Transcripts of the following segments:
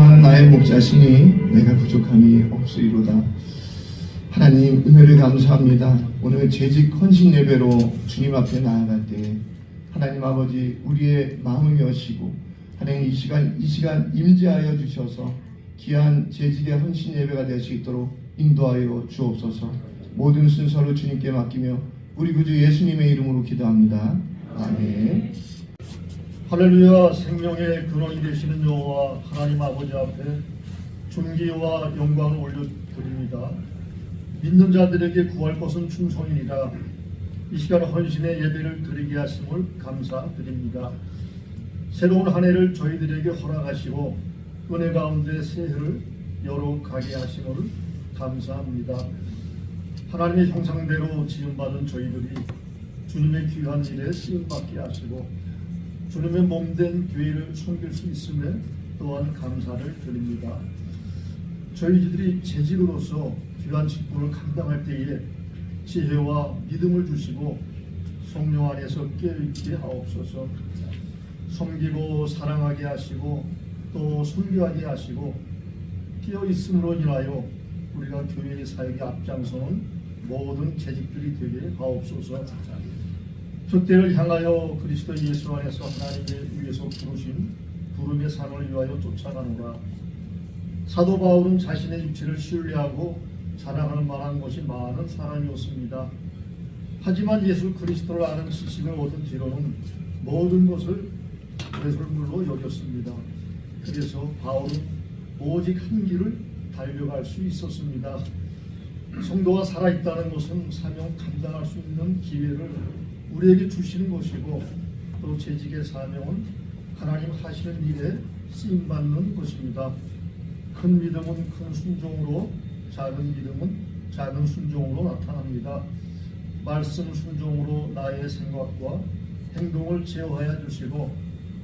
나의 목자시니 내가 부족함이 없으리로다. 하나님 은혜를 감사합니다. 오늘 재직 헌신 예배로 주님 앞에 나아갈 때 하나님 아버지 우리의 마음을 여시고 하나님 이 시간 임재하여 주셔서 귀한 재직의 헌신 예배가 될 수 있도록 인도하여 주옵소서. 모든 순서를 주님께 맡기며 우리 구주 예수님의 이름으로 기도합니다. 아멘. 할렐루야. 생명의 근원이 되시는 여호와 하나님 아버지 앞에 존귀와 영광을 올려드립니다. 믿는 자들에게 구할 것은 충성이니라. 이 시간 헌신의 예배를 드리게 하심을 감사드립니다. 새로운 한 해를 저희들에게 허락하시고 은혜 가운데 새해를 열어가게 하심을 감사합니다. 하나님의 형상대로 지음받은 저희들이 주님의 귀한 일에 쓰임받게 하시고 주님의 몸된 교회를 섬길 수 있음에 또한 감사를 드립니다. 저희들이 재직으로서 귀한 직분을 감당할 때에 지혜와 믿음을 주시고 성령 안에서 깨어있게 하옵소서. 섬기고 사랑하게 하시고 또 순교하게 하시고 깨어있음으로 인하여 우리가 교회의 사역에 앞장서는 모든 재직들이 되게 하옵소서. 족대를 향하여 그리스도 예수 안에서 하나님의 위에서 부르신 부름의 산을 위하여 쫓아가노라. 사도 바울은 자신의 육체를 신뢰하고 자랑할 만한 것이 많은 사람이었습니다. 하지만 예수 그리스도를 아는 지식을 얻은 뒤로는 모든 것을 배설물로 여겼습니다. 그래서 바울은 오직 한 길을 달려갈 수 있었습니다. 성도가 살아있다는 것은 사명 감당할 수 있는 기회를 우리에게 주시는 것이고 또 재직의 사명은 하나님 하시는 일에 쓰임받는 것입니다. 큰 믿음은 큰 순종으로, 작은 믿음은 작은 순종으로 나타납니다. 말씀 순종으로 나의 생각과 행동을 제어하여 주시고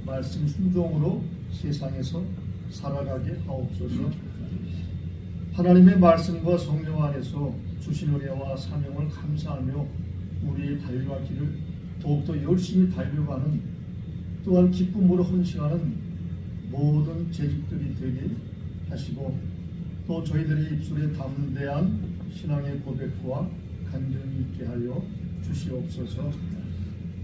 말씀 순종으로 세상에서 살아가게 하옵소서. 하나님의 말씀과 성령 안에서 주신 은혜와 사명을 감사하며 우리의 달려갈 길을 더욱더 열심히 달려가는 또한 기쁨으로 헌신하는 모든 재직들이 되게 하시고 또 저희들의 입술에 담대한 신앙의 고백과 간증이 있게 하여 주시옵소서.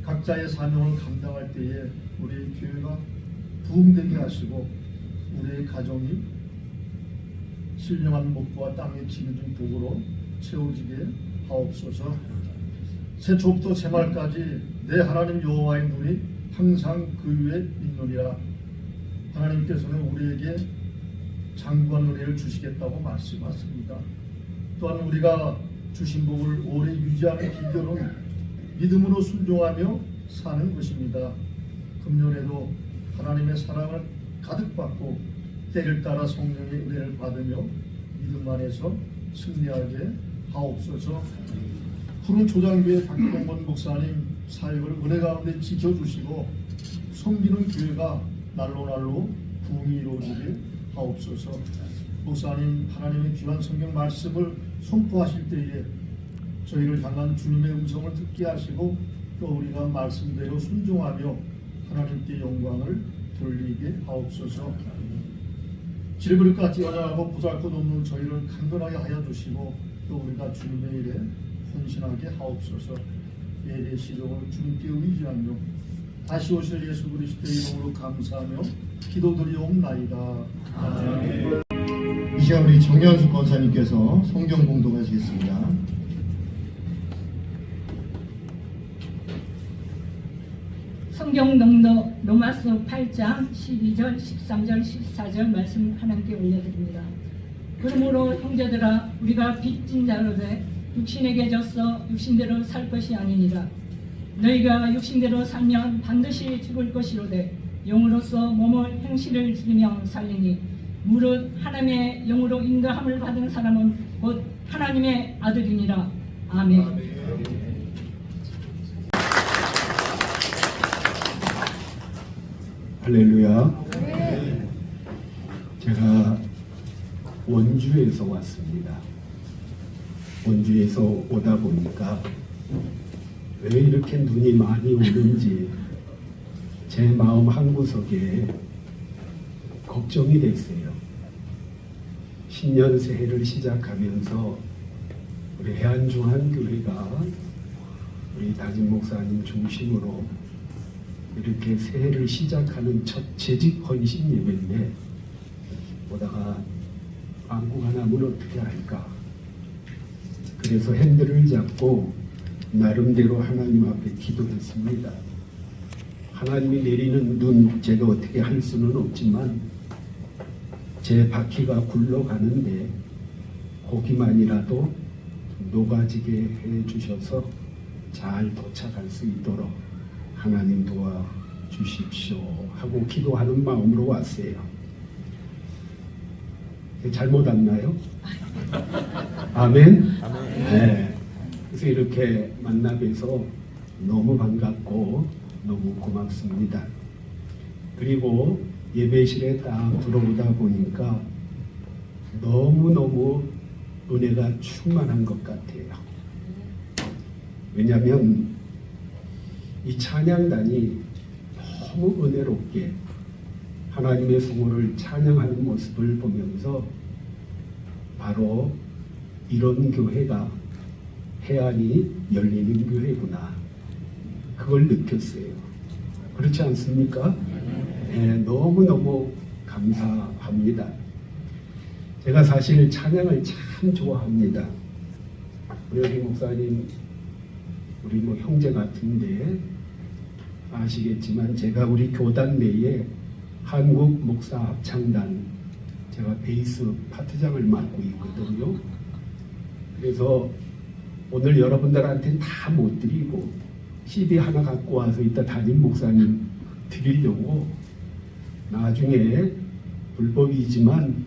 각자의 사명을 감당할 때에 우리의 교회가 부흥되게 하시고 우리의 가정이 신령한 목과 땅에 기름진 복으로 채워지게 하옵소서. 새초부터 새말까지 내 하나님 여호와의 눈이 항상 그 위에 있느니라. 하나님께서는 우리에게 장구한 은혜를 주시겠다고 말씀하십니다. 또한 우리가 주신 복을 오래 유지하는 비결은 믿음으로 순종하며 사는 것입니다. 금년에도 하나님의 사랑을 가득 받고 때를 따라 성령의 은혜를 받으며 믿음 안에서 승리하게 하옵소서. 푸른 초장교회 박동원 목사님 사역을 은혜 가운데 지켜주시고 섬기는 교회가 날로 부흥이 이루어지게 하옵소서. 목사님 하나님의 귀한 성경 말씀을 선포하실 때에 저희를 향한 주님의 음성을 듣게 하시고 또 우리가 말씀대로 순종하며 하나님께 영광을 돌리게 하옵소서. 질그릇같이 연약하고 보잘것없는 저희를 강건하게 하여 주시고 또 우리가 주님의 일에 헌신하게 하옵소서. 예배 시종을 주님께 의지하며 다시 오실 예수 그리스도의 이름으로 감사하며 기도드리옵나이다. 아멘. 이 시간 우리 정현숙 권사님께서 성경 봉독하시겠습니다. 성경 낭독 로마서 8장 12절, 13절, 14절 말씀 하나님께 올려드립니다. 그러므로 형제들아 우리가 빚진 자로되 육신에게 져서 육신대로 살 것이 아니니라. 너희가 육신대로 살면 반드시 죽을 것이로되 영으로서 몸을 행실을 죽이며 살리니 무릇 하나님의 영으로 인도함을 받은 사람은 곧 하나님의 아들이니라. 아멘. 할렐루야. 제가 원주에서 왔습니다. 원주에서 오다 보니까 왜 이렇게 눈이 많이 오는지 제 마음 한구석에 걱정이 됐어요. 신년 새해를 시작하면서 우리 해안중앙교회가 우리 담임 목사님 중심으로 이렇게 새해를 시작하는 첫 재직 헌신 예배인데 보다가 빵꾸가 나면 어떻게 할까? 그래서 핸들을 잡고 나름대로 하나님 앞에 기도했습니다. 하나님이 내리는 눈 제가 어떻게 할 수는 없지만 제 바퀴가 굴러가는데 고기만이라도 녹아지게 해 주셔서 잘 도착할 수 있도록 하나님 도와 주십시오 하고 기도하는 마음으로 왔어요. 잘못 왔나요? 아멘? 네. 그래서 이렇게 만나 뵈서 너무 반갑고 너무 고맙습니다. 그리고 예배실에 딱 들어오다 보니까 너무너무 은혜가 충만한 것 같아요. 왜냐하면 이 찬양단이 너무 은혜롭게 하나님의 성호를 찬양하는 모습을 보면서 바로 이런 교회가 해안이 열리는 교회구나. 그걸 느꼈어요. 그렇지 않습니까? 네, 너무너무 감사합니다. 제가 사실 찬양을 참 좋아합니다. 우리 여기 목사님, 우리 뭐 형제 같은데 아시겠지만 제가 우리 교단 내에 한국 목사 합창단 제가 베이스 파트장을 맡고 있거든요. 그래서 오늘 여러분들한테는 다 못 드리고 CD 하나 갖고 와서 이따 담임 목사님 드리려고 나중에 불법이지만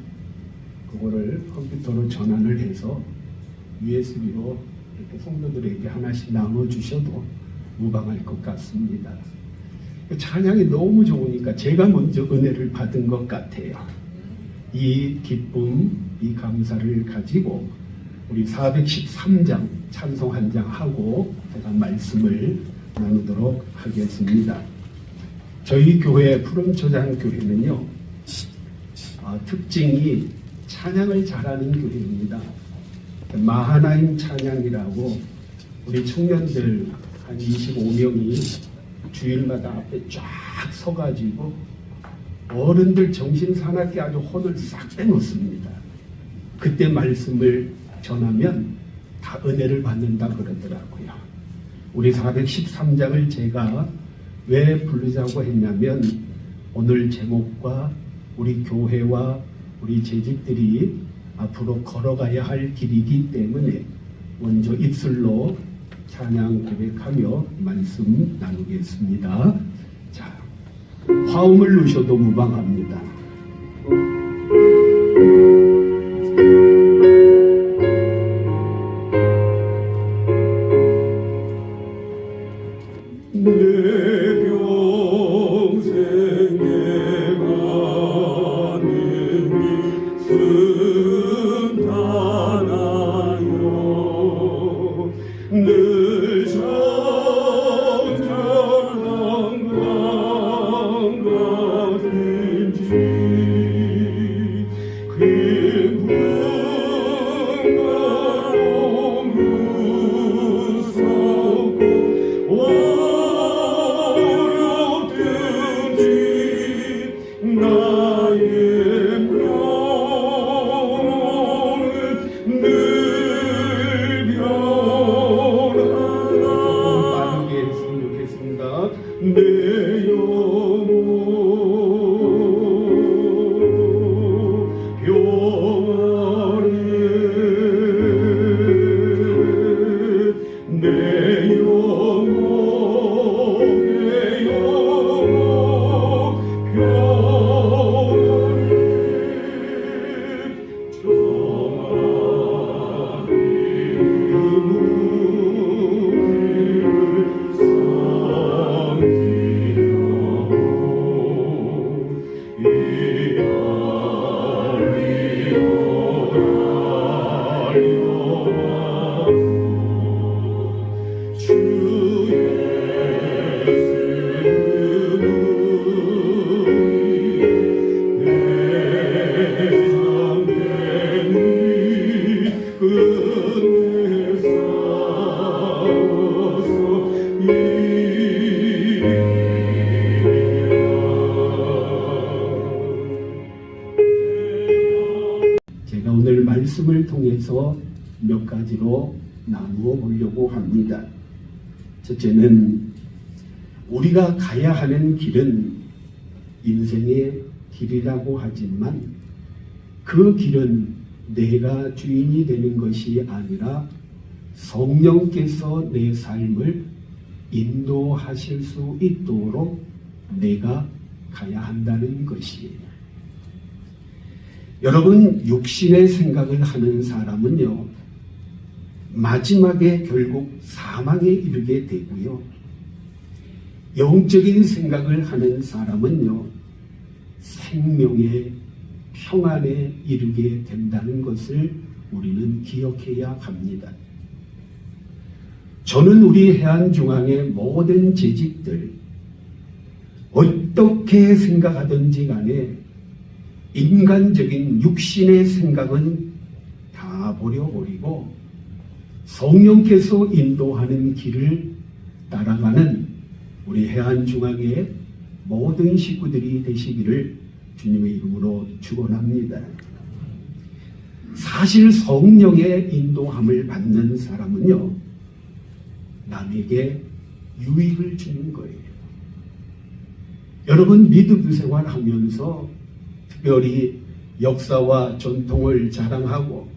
그거를 컴퓨터로 전환을 해서 USB로 이렇게 성도들에게 하나씩 나눠주셔도 무방할 것 같습니다. 찬양이 너무 좋으니까 제가 먼저 은혜를 받은 것 같아요. 이 기쁨, 이 감사를 가지고 우리 413장 찬송 한 장 하고 제가 말씀을 나누도록 하겠습니다. 저희 교회 푸른초장 교회는요, 특징이 찬양을 잘하는 교회입니다. 마하나임 찬양이라고 우리 청년들 한 25명이 주일마다 앞에 쫙 서가지고 어른들 정신 사납게 아주 혼을 싹 빼놓습니다. 그때 말씀을 전하면 다 은혜를 받는다 그러더라고요. 우리 413장을 제가 왜 부르자고 했냐면 오늘 제목과 우리 교회와 우리 재직들이 앞으로 걸어가야 할 길이기 때문에 먼저 입술로 찬양 고백하며 말씀 나누겠습니다. 자, 화음을 넣으셔도 무방합니다. 나의 명 말씀을 통해서 몇 가지로 나누어 보려고 합니다. 첫째는 우리가 가야 하는 길은 인생의 길이라고 하지만 그 길은 내가 주인이 되는 것이 아니라 성령께서 내 삶을 인도하실 수 있도록 내가 가야 한다는 것이에요. 여러분, 육신의 생각을 하는 사람은요, 마지막에 결국 사망에 이르게 되고요. 영적인 생각을 하는 사람은요, 생명의 평안에 이르게 된다는 것을 우리는 기억해야 합니다. 저는 우리 해안중앙의 모든 재직들, 어떻게 생각하든지 간에 인간적인 육신의 생각은 다 버려버리고 성령께서 인도하는 길을 따라가는 우리 해안중앙의 모든 식구들이 되시기를 주님의 이름으로 축원합니다. 사실 성령의 인도함을 받는 사람은요, 남에게 유익을 주는 거예요. 여러분, 믿음 생활하면서 특별히 역사와 전통을 자랑하고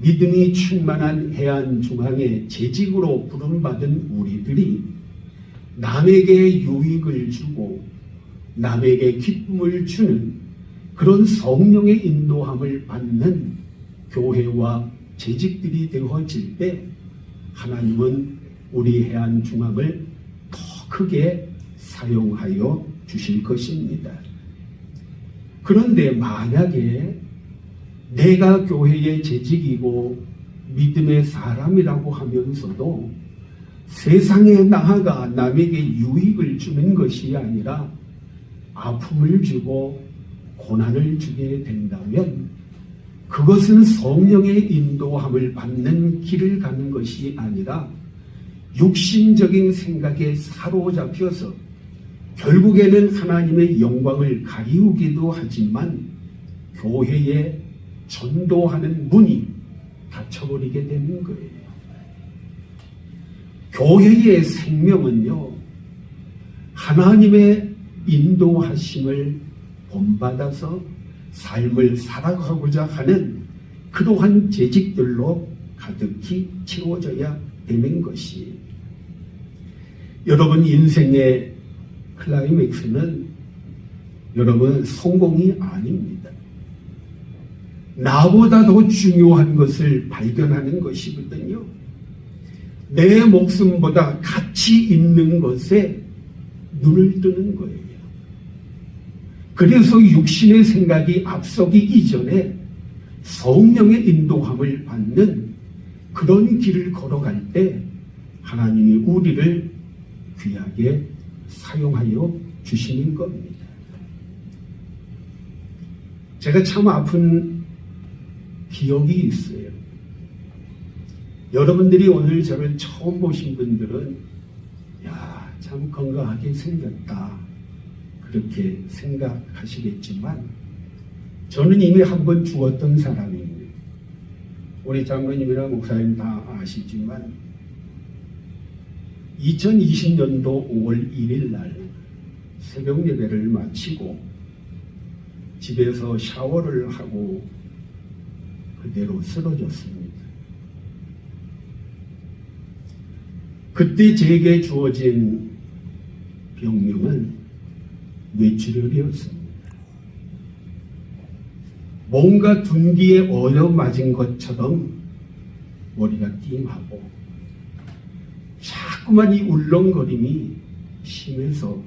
믿음이 충만한 해안중앙의 재직으로 부름받은 우리들이 남에게 유익을 주고 남에게 기쁨을 주는 그런 성령의 인도함을 받는 교회와 재직들이 되어질 때 하나님은 우리 해안중앙을 더 크게 사용하여 주실 것입니다. 그런데 만약에 내가 교회의 재직이고 믿음의 사람이라고 하면서도 세상에 나아가 남에게 유익을 주는 것이 아니라 아픔을 주고 고난을 주게 된다면 그것은 성령의 인도함을 받는 길을 가는 것이 아니라 육신적인 생각에 사로잡혀서 결국에는 하나님의 영광을 가리우기도 하지만 교회에 전도하는 문이 닫혀버리게 되는 거예요. 교회의 생명은요, 하나님의 인도하심을 본받아서 삶을 살아가고자 하는 그러한 재직들로 가득히 채워져야 되는 것이, 여러분 인생의 클라이맥스는 여러분 성공이 아닙니다. 나보다 더 중요한 것을 발견하는 것이거든요. 내 목숨보다 가치 있는 것에 눈을 뜨는 거예요. 그래서 육신의 생각이 앞서기 이전에 성령의 인도함을 받는 그런 길을 걸어갈 때 하나님이 우리를 귀하게 사용하여 주시는 겁니다. 제가 참 아픈 기억이 있어요. 여러분들이 오늘 저를 처음 보신 분들은 야, 참 건강하게 생겼다 그렇게 생각하시겠지만 저는 이미 한 번 죽었던 사람입니다. 우리 장로님이랑 목사님 다 아시지만 2020년도 5월 1일 날 새벽 예배를 마치고 집에서 샤워를 하고 그대로 쓰러졌습니다. 그때 제게 주어진 병명은 뇌출혈이었습니다. 뭔가 둔기에 얻어맞은 것처럼 머리가 띵하고 자꾸만 이 울렁거림이 심해서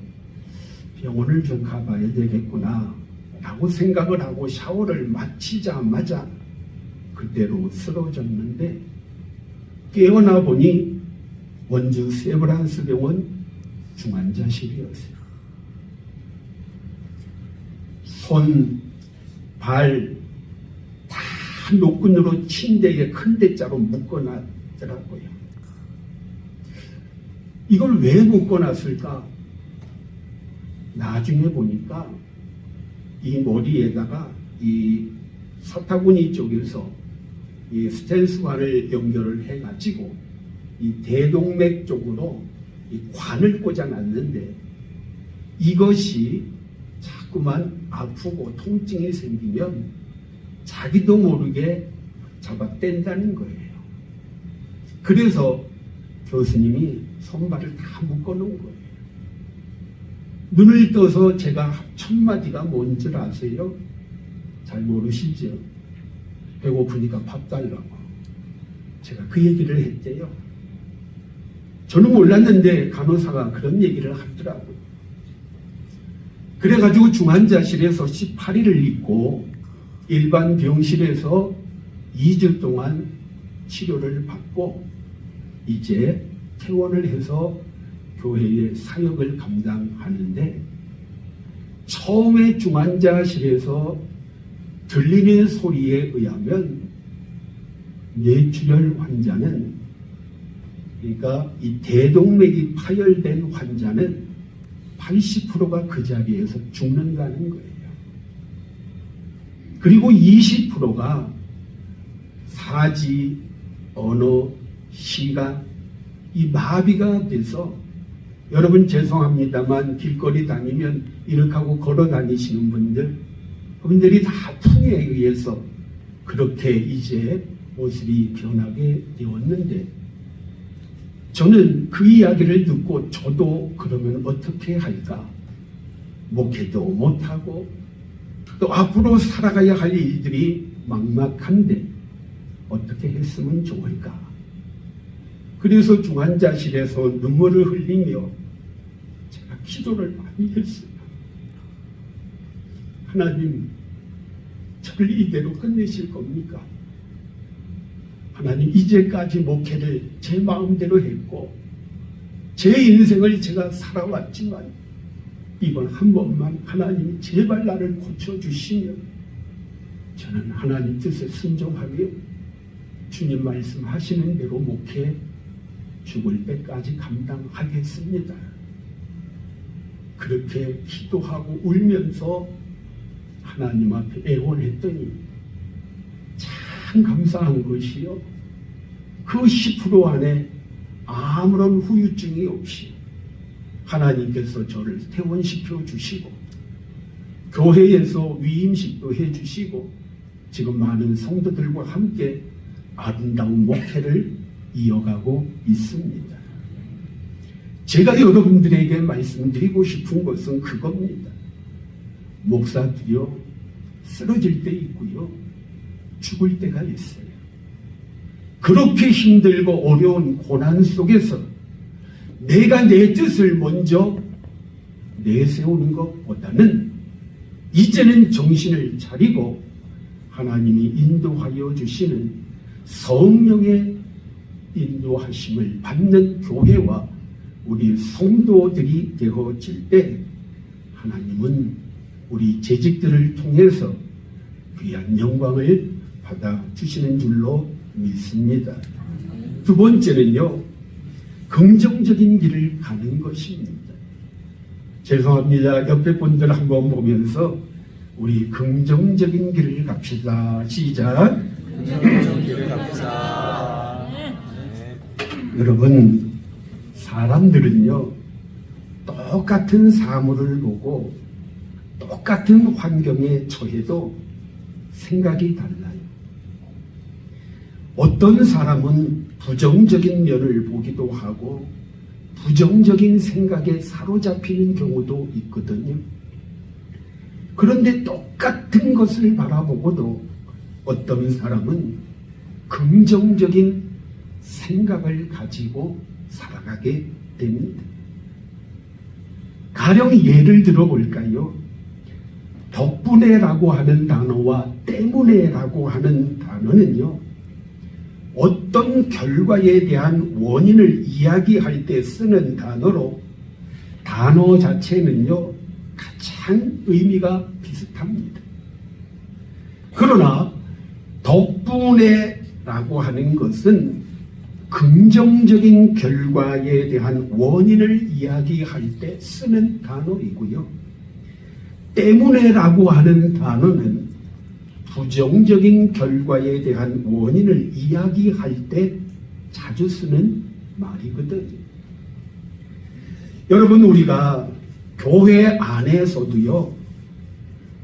병원을 좀 가봐야 되겠구나 라고 생각을 하고 샤워를 마치자마자 그대로 쓰러졌는데 깨어나 보니 원주 세브란스 병원 중환자실이었어요. 손, 발 다 노끈으로 침대에 큰 대자로 묶어놨더라고요. 이걸 왜 묶어놨을까? 나중에 보니까 이 머리에다가 이 서타구니 쪽에서 이 스탠스관을 연결을 해가지고 이 대동맥 쪽으로 이 관을 꽂아놨는데 이것이 자꾸만 아프고 통증이 생기면 자기도 모르게 잡아댄다는 거예요. 그래서 교수님이 손발을 다 묶어놓은 거예요. 눈을 떠서 제가 첫 마디가 뭔 줄 아세요? 잘 모르시죠? 배고프니까 밥 달라고. 제가 그 얘기를 했대요. 저는 몰랐는데 간호사가 그런 얘기를 하더라고요. 그래가지고 중환자실에서 18일을 있고 일반 병실에서 2주 동안 치료를 받고 이제 퇴원을 해서 교회의 사역을 감당하는데 처음에 중환자실에서 들리는 소리에 의하면 뇌출혈 환자는 그러니까 이 대동맥이 파열된 환자는 80%가 그 자리에서 죽는다는 거예요. 그리고 20%가 사지, 언어, 시각, 이 마비가 돼서 여러분 죄송합니다만 길거리 다니면 이렇게 하고 걸어 다니시는 그분들이 다 풍에 의해서 그렇게 이제 모습이 변하게 되었는데 저는 그 이야기를 듣고 저도 그러면 어떻게 할까? 목회도 못하고 또 앞으로 살아가야 할 일들이 막막한데 어떻게 했으면 좋을까? 그래서 중환자실에서 눈물을 흘리며 제가 기도를 많이 했어요. 하나님, 저를 이대로 끝내실 겁니까? 하나님, 이제까지 목회를 제 마음대로 했고 제 인생을 제가 살아왔지만 이번 한 번만 하나님이 제발 나를 고쳐주시면 저는 하나님 뜻에 순종하며 주님 말씀하시는 대로 목회 죽을 때까지 감당하겠습니다. 그렇게 기도하고 울면서 하나님 앞에 애원했더니 참 감사한 것이요. 그 10% 안에 아무런 후유증이 없이 하나님께서 저를 퇴원시켜 주시고 교회에서 위임식도 해주시고 지금 많은 성도들과 함께 아름다운 목회를 이어가고 있습니다. 제가 여러분들에게 말씀드리고 싶은 것은 그겁니다. 목사들이요, 쓰러질 때 있고요, 죽을 때가 있어요. 그렇게 힘들고 어려운 고난 속에서 내가 내 뜻을 먼저 내세우는 것보다는 이제는 정신을 차리고 하나님이 인도하여 주시는 성령의 인도하심을 받는 교회와 우리 성도들이 되어질 때 하나님은 우리 재직들을 통해서 귀한 영광을 받아주시는 줄로 믿습니다. 두 번째는요, 긍정적인 길을 가는 것입니다. 죄송합니다. 옆에 분들 한번 보면서 우리 긍정적인 길을 갑시다. 시작. 긍정적인 길을 갑시다. 여러분, 사람들은요, 똑같은 사물을 보고 똑같은 환경에 처해도 생각이 달라요. 어떤 사람은 부정적인 면을 보기도 하고 부정적인 생각에 사로잡히는 경우도 있거든요. 그런데 똑같은 것을 바라보고도 어떤 사람은 긍정적인 생각을 가지고 살아가게 됩니다. 가령 예를 들어볼까요? 덕분에라고 하는 단어와 때문에라고 하는 단어는요, 어떤 결과에 대한 원인을 이야기할 때 쓰는 단어로 단어 자체는요, 가장 의미가 비슷합니다. 그러나 덕분에라고 하는 것은 긍정적인 결과에 대한 원인을 이야기할 때 쓰는 단어이고요. 때문에라고 하는 단어는 부정적인 결과에 대한 원인을 이야기할 때 자주 쓰는 말이거든요. 여러분, 우리가 교회 안에서도요,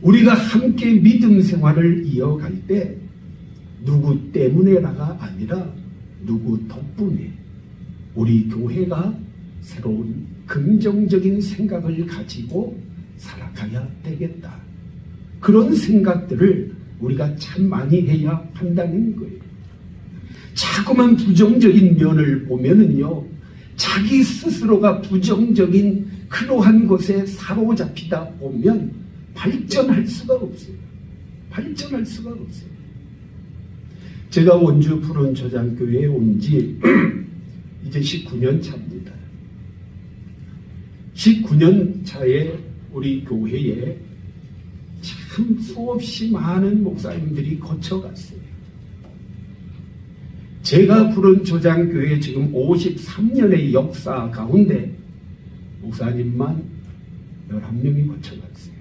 우리가 함께 믿음 생활을 이어갈 때 누구 때문에라가 아니라 누구 덕분에 우리 교회가 새로운 긍정적인 생각을 가지고 살아가야 되겠다. 그런 생각들을 우리가 참 많이 해야 한다는 거예요. 자꾸만 부정적인 면을 보면은요, 자기 스스로가 부정적인 그러한 것에 사로잡히다 보면 발전할 수가 없어요. 발전할 수가 없어요. 제가 원주 푸른초장교회에 온 지 이제 19년 차입니다. 19년 차에 우리 교회에 참 수없이 많은 목사님들이 거쳐갔어요. 제가 푸른초장교회 지금 53년의 역사 가운데 목사님만 11명이 거쳐갔어요.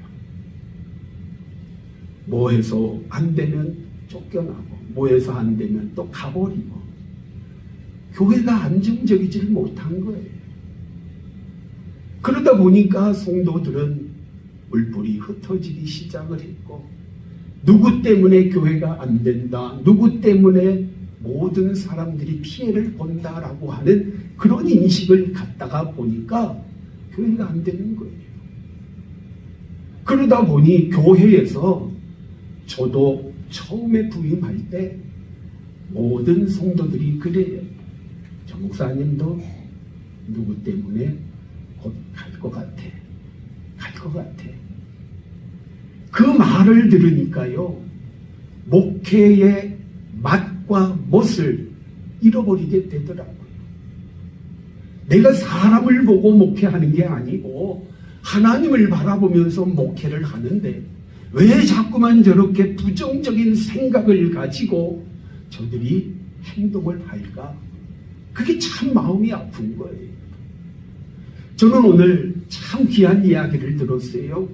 뭐해서 안 되면 쫓겨나고, 뭐해서 안 되면 또 가버리고, 교회가 안정적이질 못한 거예요. 그러다 보니까 성도들은 물불이 흩어지기 시작을 했고, 누구 때문에 교회가 안 된다, 누구 때문에 모든 사람들이 피해를 본다라고 하는 그런 인식을 갖다가 보니까 교회가 안 되는 거예요. 그러다 보니 교회에서 저도 처음에 부임할 때 모든 성도들이 그래요. 저 목사님도 누구 때문에 곧 갈 것 같아. 갈 것 같아. 그 말을 들으니까요, 목회의 맛과 멋을 잃어버리게 되더라고요. 내가 사람을 보고 목회하는 게 아니고 하나님을 바라보면서 목회를 하는데 왜 자꾸만 저렇게 부정적인 생각을 가지고 저들이 행동을 할까? 그게 참 마음이 아픈 거예요. 저는 오늘 참 귀한 이야기를 들었어요.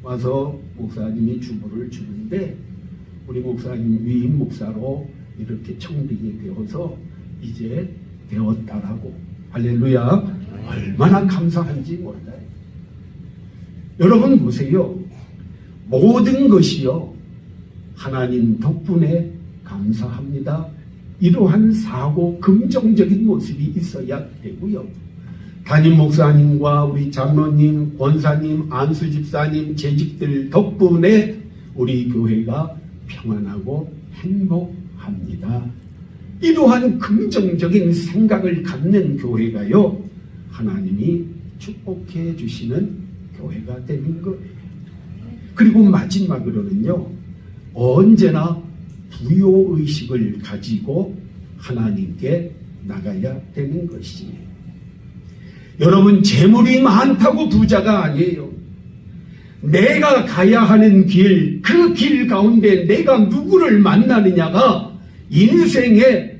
와서 목사님이 주보를 주는데 우리 목사님 위임 목사로 이렇게 청빙이 되어서 이제 되었다라고. 할렐루야. 얼마나 감사한지 몰라요. 여러분 보세요. 모든 것이요, 하나님 덕분에 감사합니다. 이러한 사고, 긍정적인 모습이 있어야 되고요. 담임 목사님과 우리 장로님, 권사님, 안수 집사님, 재직들 덕분에 우리 교회가 평안하고 행복합니다. 이러한 긍정적인 생각을 갖는 교회가요, 하나님이 축복해 주시는 교회가 되는 거예요. 그리고 마지막으로는요, 언제나 부요의식을 가지고 하나님께 나가야 되는 것이에요. 여러분, 재물이 많다고 부자가 아니에요. 내가 가야 하는 길, 그 길 가운데 내가 누구를 만나느냐가 인생의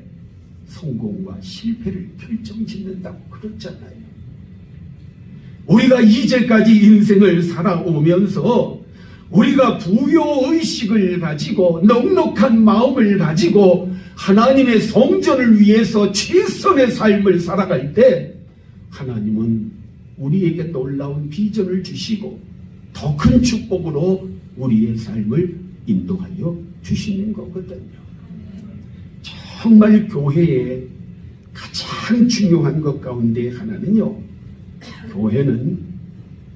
성공과 실패를 결정짓는다고 그랬잖아요. 우리가 이제까지 인생을 살아오면서 우리가 부요의식을 가지고 넉넉한 마음을 가지고 하나님의 성전을 위해서 최선의 삶을 살아갈 때 하나님은 우리에게 놀라운 비전을 주시고 더 큰 축복으로 우리의 삶을 인도하여 주시는 거거든요. 정말 교회의 가장 중요한 것 가운데 하나는요, 교회는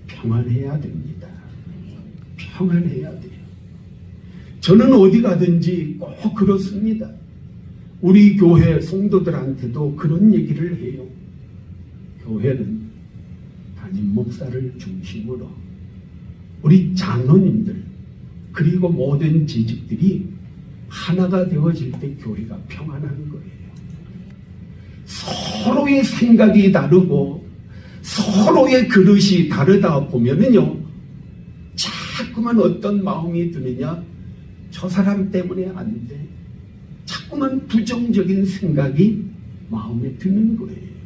평안해야 됩니다. 평안해야 돼요. 저는 어디 가든지 꼭 그렇습니다. 우리 교회 성도들한테도 그런 얘기를 해요. 교회는 담임 목사를 중심으로 우리 장로님들 그리고 모든 재직들이 하나가 되어질 때 교회가 평안한 거예요. 서로의 생각이 다르고 서로의 그릇이 다르다 보면은요, 자꾸만 어떤 마음이 드느냐, 저 사람 때문에 안 돼. 자꾸만 부정적인 생각이 마음에 드는 거예요.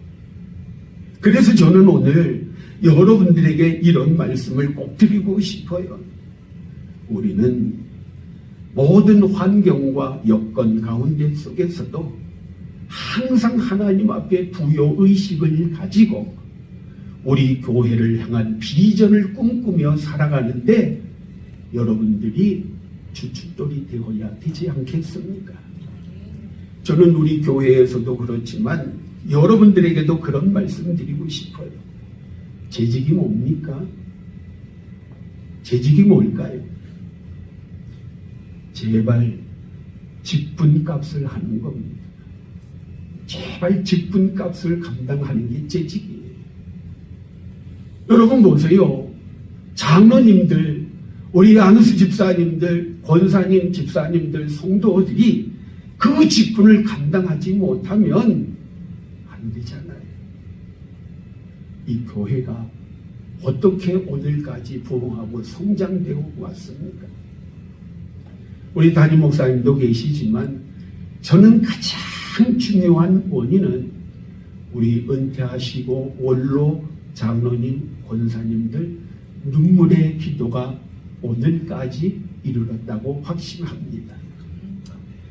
그래서 저는 오늘 여러분들에게 이런 말씀을 꼭 드리고 싶어요. 우리는 모든 환경과 여건 가운데 속에서도 항상 하나님 앞에 부요의식을 가지고 우리 교회를 향한 비전을 꿈꾸며 살아가는데 여러분들이 주춧돌이 되어야 되지 않겠습니까? 저는 우리 교회에서도 그렇지만 여러분들에게도 그런 말씀 드리고 싶어요. 재직이 뭡니까? 재직이 뭘까요? 제발 직분값을 하는 겁니다. 제발 직분값을 감당하는 게 재직이에요. 여러분 보세요. 장로님들, 우리 안수 집사님들, 권사님, 집사님들, 성도들이 그 직분을 감당하지 못하면 안 되잖아요. 이 교회가 어떻게 오늘까지 부흥하고 성장되어 왔습니까? 우리 담임 목사님도 계시지만 저는 가장 중요한 원인은 우리 은퇴하시고 원로 장로님, 권사님들 눈물의 기도가 오늘까지 이르렀다고 확신합니다.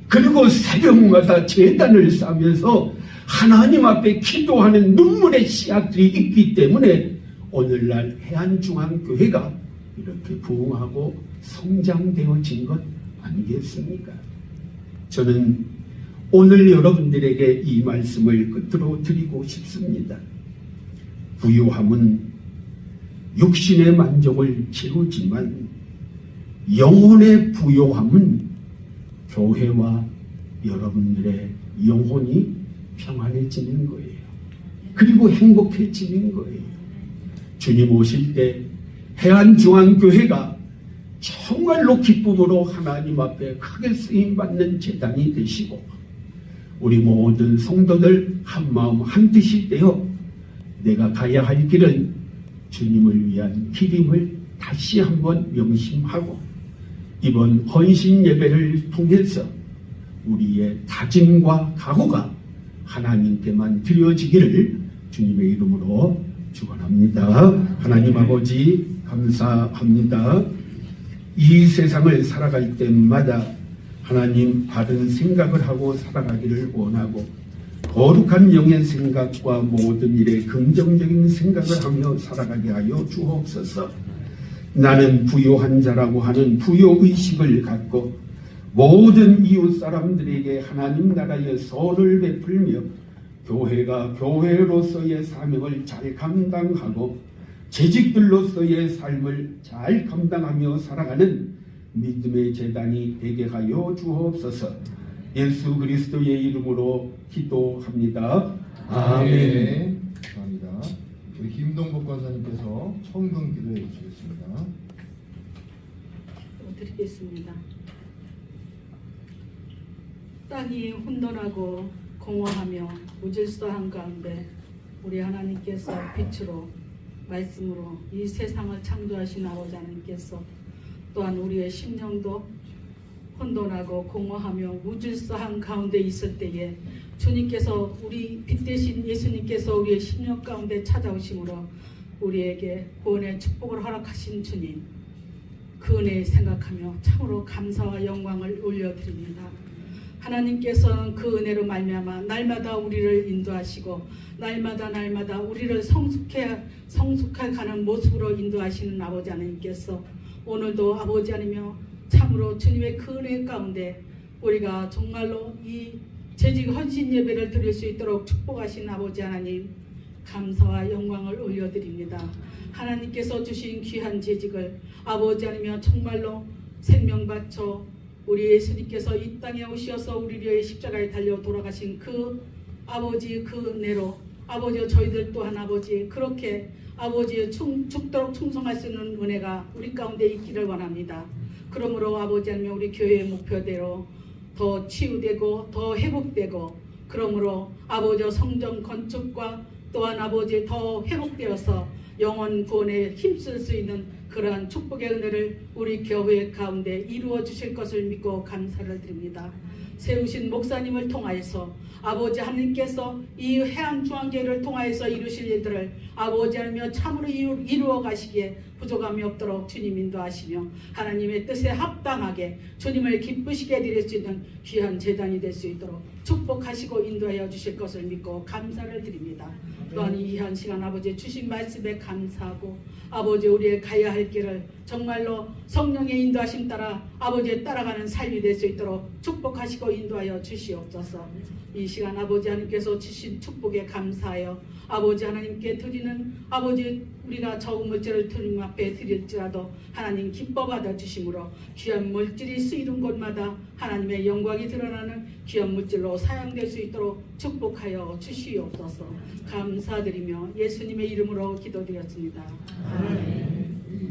그리고 새벽마다 제단을 싸면서 하나님 앞에 기도하는 눈물의 씨앗들이 있기 때문에 오늘날 해안중앙교회가 이렇게 부흥하고 성장되어진 것 아니겠습니까? 저는 오늘 여러분들에게 이 말씀을 끝으로 드리고 싶습니다. 부유함은 육신의 만족을 채우지만 영혼의 부유함은 교회와 여러분들의 영혼이 평안해지는 거예요. 그리고 행복해지는 거예요. 주님 오실 때 해안중앙교회가 정말로 기쁨으로 하나님 앞에 크게 쓰임받는 제단이 되시고 우리 모든 성도들 한마음 한뜻이 되어 내가 가야 할 길은 주님을 위한 길임을 다시 한번 명심하고 이번 헌신 예배를 통해서 우리의 다짐과 각오가 하나님께만 드려지기를 주님의 이름으로 축원합니다. 하나님 아버지 감사합니다. 이 세상을 살아갈 때마다 하나님 바른 생각을 하고 살아가기를 원하고 거룩한 영의 생각과 모든 일에 긍정적인 생각을 하며 살아가게 하여 주옵소서. 나는 부요한 자라고 하는 부요의식을 갖고 모든 이웃 사람들에게 하나님 나라의 선을 베풀며 교회가 교회로서의 사명을 잘 감당하고 재직들로서의 삶을 잘 감당하며 살아가는 믿음의 재단이 되게 하여 주옵소서. 예수 그리스도의 이름으로 기도합니다. 아멘. 감사합니다. 우리 김동복 권사님께서 청금 기도해 주시겠습니다. 드리겠습니다. 땅이 혼돈하고 공허하며 무질서한 가운데 우리 하나님께서 빛으로 말씀으로 이 세상을 창조하신 아버지 하나님께서 또한 우리의 심령도 혼돈하고 공허하며 무질서한 가운데 있을 때에 주님께서 우리 빛 대신 예수님께서 우리의 심령 가운데 찾아오심으로 우리에게 구원의 축복을 허락하신 주님 그 은혜 생각하며 참으로 감사와 영광을 올려드립니다. 하나님께서는 그 은혜로 말미암아 날마다 우리를 인도하시고 날마다 우리를 성숙해 가는 모습으로 인도하시는 아버지 하나님께서 오늘도 아버지 하나님이여 참으로 주님의 그 은혜 가운데 우리가 정말로 이 재직 헌신 예배를 드릴 수 있도록 축복하신 아버지 하나님 감사와 영광을 올려드립니다. 하나님께서 주신 귀한 재직을 아버지 하나님이여 정말로 생명 바쳐 우리 예수님께서 이 땅에 오셔서 우리를 위해 십자가에 달려 돌아가신 그 아버지 그 은혜로 아버지와 저희들 또한 아버지 그렇게 아버지의 죽도록 충성할 수 있는 은혜가 우리 가운데 있기를 원합니다. 그러므로 아버지 하나님 우리 교회의 목표대로 더 치유되고 더 회복되고 그러므로 아버지 성전 건축과 또한 아버지 더 회복되어서 영혼 구원에 힘쓸 수 있는 그러한 축복의 은혜를 우리 교회 가운데 이루어 주실 것을 믿고 감사를 드립니다. 세우신 목사님을 통하여서 아버지 하나님께서 이 해안중앙교회를 통하여서 이루실 일들을 아버지 하나님여 참으로 이루어 가시기에 부족함이 없도록 주님 인도하시며 하나님의 뜻에 합당하게 주님을 기쁘시게 드릴 수 있는 귀한 제단이 될 수 있도록 축복하시고 인도하여 주실 것을 믿고 감사를 드립니다. 또한 이 귀한 시간 아버지 주신 말씀에 감사하고 아버지 우리의 가야 할 길을 정말로 성령의 인도하심 따라 아버지의 따라가는 삶이 될 수 있도록 축복하시고 인도하여 주시옵소서. 이 시간 아버지 하나님께서 주신 축복에 감사하여 아버지 하나님께 드리는 아버지 우리가 적은 물질을 주님 앞에 드릴지라도 하나님 기뻐 받아 주심으로 귀한 물질이 쓰이는 곳마다 하나님의 영광이 드러나는 귀한 물질로 사용될 수 있도록 축복하여 주시옵소서. 감사드리며 예수님의 이름으로 기도드렸습니다. 아멘.